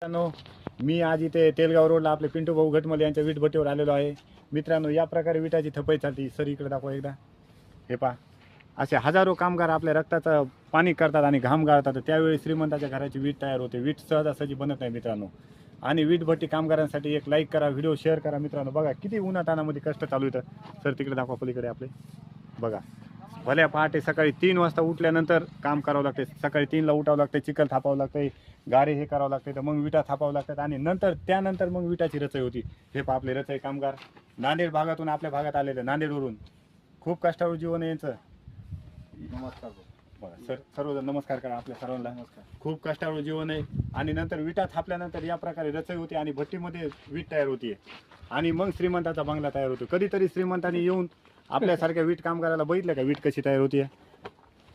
मित्रांनो, मी आज इथे तेलगाव रोडला आपले पिंटू भाऊ घटमले यांच्या वीट भट्टीवर आलेलो आहे. मित्रांनो, या प्रकारे विटाची थपई चालते. सर इकडे दाखवा एकदा. हे पहा, असे हजारो कामगार आपल्या रक्ताचं पाणी करतात आणि घाम गाळतात. त्यावेळी श्रीमंताच्या घराची वीट तयार होते. वीट सहजासहजी बनत नाही मित्रांनो. आणि वीट भट्टी कामगारांसाठी एक लाईक करा, व्हिडिओ शेअर करा. मित्रांनो बघा किती उन्हातानामध्ये कष्ट चालू येतं. सर तिकडे दाखवा पलीकडे आपले. बघा, भल्या पहाटे सकाळी 3 वाजता उठल्यानंतर काम करावं लागते. सकाळी 3ला उठावं लागते, चिखल थापावं लागते, गारे हे करावं लागते, तर मग विटा थापावं लागतात आणि त्यानंतर मग विटाची रचई होती. हे पहा आपले रचई कामगार नांदेड भागातून आपल्या भागात आलेले, नांदेडवरून. खूप कष्टाळू जीवन आहे यांचं. नमस्कार बघा सर, सर्वजण नमस्कार करा आपल्या सर्वांना. नमस्कार. खूप कष्टाळू जीवन आहे. आणि नंतर विटा थापल्यानंतर या प्रकारे रचई होती आणि भट्टीमध्ये वीट तयार होती आणि मग श्रीमंताचा बंगला तयार होतो. कधीतरी श्रीमंतांनी येऊन आपल्यासारख्या वीट कामगाराला बघितलं का वीट कशी तयार होती.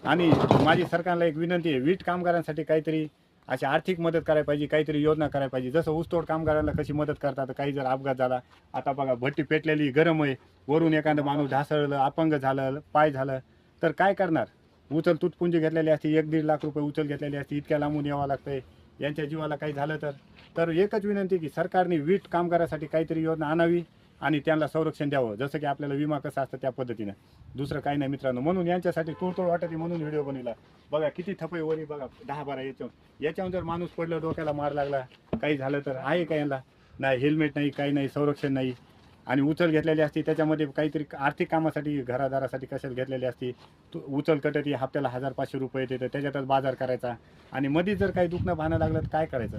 आणि माझी सरकारला एक विनंती आहे, वीट कामगारांसाठी काहीतरी अशी आर्थिक मदत करायला पाहिजे, काहीतरी योजना करायला पाहिजे. जसं ऊसतोड कामगारांना कशी मदत करतात, काही जर अपघात झाला, आता बघा भट्टी पेटलेली गरम आहे, वरून एखादं माणूस ढासळलं, अपंग झालं, पाय झालं, तर काय करणार. उचल तुटपुंजी घेतलेली असते, 1-1.5 लाख रुपये उचल घेतलेली असते, इतक्या लांबून यावं लागतंय. यांच्या जीवाला काही झालं तर एकच विनंती की सरकारने वीट कामगारासाठी काहीतरी योजना आणावी आणि त्यांना संरक्षण द्यावं. जसं की आपल्याला विमा कसा असतं त्या पद्धतीनं. दुसरं काही नाही मित्रांनो. म्हणून यांच्यासाठी तोडतोड वाटते म्हणून व्हिडिओ बनवला. बघा किती थपई वरी बघा, 10-12 याच्यावर जर माणूस पडलं, डोक्याला मार लागला, काही झालं तर आहे का यांना? नाही, हेल्मेट नाही, काही नाही, संरक्षण नाही. आणि उचल घेतलेली असते, त्याच्यामध्ये काहीतरी आर्थिक कामासाठी घरादारासाठी कशाला घेतलेली असते. उचल कटती हप्त्याला 1000-500 रुपये येते, तर त्याच्यातच बाजार करायचा. आणि मध्ये जर काही दुखणं भाणं लागलं तर काय करायचं.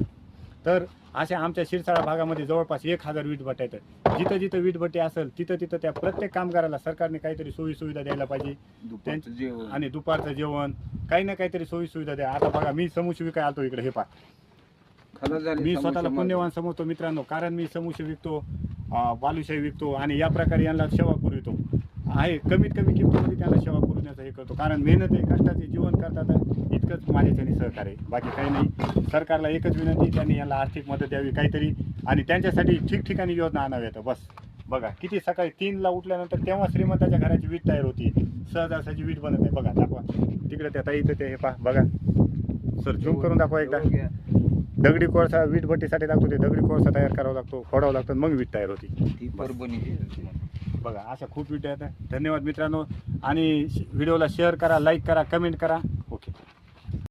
तर अशा आमच्या शिरसाळा भागामध्ये जवळपास 1000 वीटभट्ट्या आहेत. जिथं जिथं वीटभट्टी असेल तिथं त्या प्रत्येक कामगाराला सरकारने काहीतरी सोयीसुविधा द्यायला पाहिजे. आणि दुपारचं जेवण, काही ना काहीतरी सोयीसुविधा द्या. आता बघा, मी समोसे विकाय आलतो इकडे. हे पहा, मी स्वतःला पुण्यवान समजतो मित्रांनो, कारण मी समोसे विकतो, बालुशाही विकतो आणि या प्रकारे यांना सेवा पुरवितो. आहे कमीत कमी किमतीमध्ये त्यांना सेवा पुरवण्याचा हे करतो, कारण मेहनत आहे, कष्टाचे जीवन करतात. इतकंच माझ्याच्याने सहकार्य, बाकी काही नाही. सरकारला एकच विनंती, त्यांनी यांना आर्थिक मदत द्यावी काहीतरी आणि त्यांच्यासाठी ठिकठिकाणी योजना आणाव्यात. बस बघा, किती सकाळी 3ला उठल्यानंतर तेव्हा श्रीमंताच्या घराची वीट तयार होती. सहजासहजी वीट बनत नाही. बघा दाखवा तिकडे त्या ताई इथं ते. हे पहा बघा सर, झूम करून दाखवा एकदा. दगडी कोळसा वीट भट्टीसाठी लागतो, ते दगडी कोळसा तयार करावा लागतो, फोडावं लागतं, मग वीट तयार होती. बघा अशा खूप वीट आहेत. धन्यवाद मित्रांनो. आणि व्हिडिओला शेअर करा, लाईक करा, कमेंट करा.